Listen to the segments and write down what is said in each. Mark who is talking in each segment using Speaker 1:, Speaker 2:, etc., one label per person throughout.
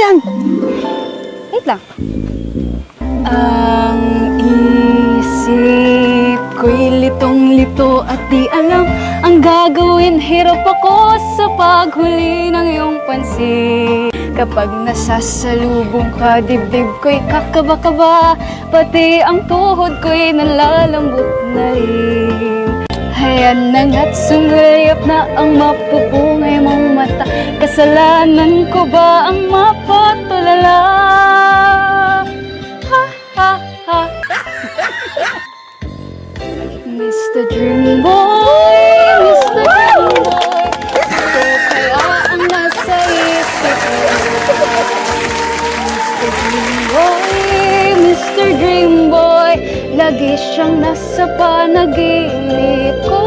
Speaker 1: yan?
Speaker 2: Wait lang. Ang isip ko'y litong-lito at di alam ang gagawin. Hirap ako sa paghuli ng iyong pansin. Kapag nasasalubong ka, dibdib ko'y kakaba-kaba, pati ang tuhod ko'y nalalambot na rin. Hayan na nga't sumilip na ang mapupungay mong mata. Kasalanan ko ba ang mapatulala? Ha, ha, ha. Mr. Dream Boy, Mr. Dream Boy, ito kaya ang nasa isip ko. Mr. Dream Boy, Mr. Dream Boy, lagi siyang nasa panaginip ko.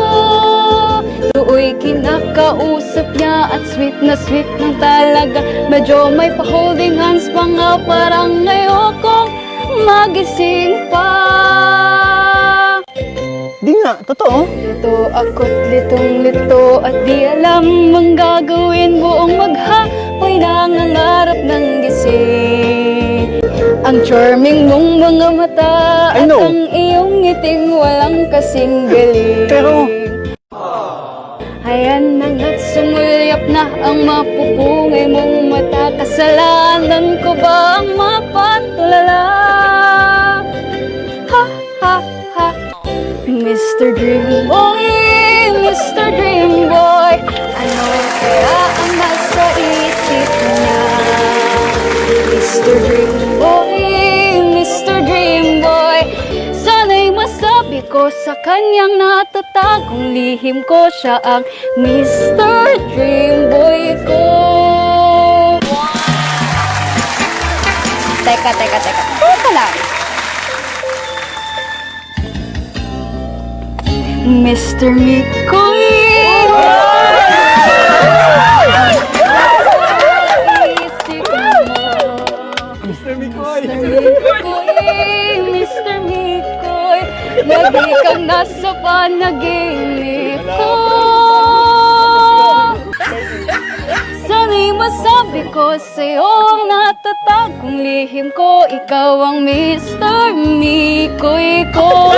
Speaker 2: Do'y kinakausap niya at sweet ng talaga. Medyo may pa-holding hands pa nga, parang ayokong magising pa.
Speaker 1: Di nga, totoo.
Speaker 2: Lito ako't litong-lito at di alam ang gagawin. Buong maghapoy nangangarap ng gising. Ang charming mong mga mata
Speaker 1: I
Speaker 2: at
Speaker 1: know.
Speaker 2: ang iyong ngiting walang kasing galing.
Speaker 1: Pero,
Speaker 2: Hayan na nga't sumulyap na ang mapupungay mong mata. Kasalanan ko ba ang mapatulala? Ha, ha, ha. Mr. Dream Boy, Mr. Dream Boy, ano kaya ang nasa isip niya? Mr. Dream Boy, Mr. Dream Boy, sana'y masabi ko sa kanyang natatagong lihim ko. Siya ang Mr. Dream Boy ko. Teka lang. Mr. Mikoy! Isip mo.
Speaker 1: Mr. Mikoy.
Speaker 2: Mr. Mikoy, lagi kang nasa panaginip ko. Sana'y masabi ko sa'yo ang natatagong lihim ko. Ikaw ang Mr. Mikoy ko.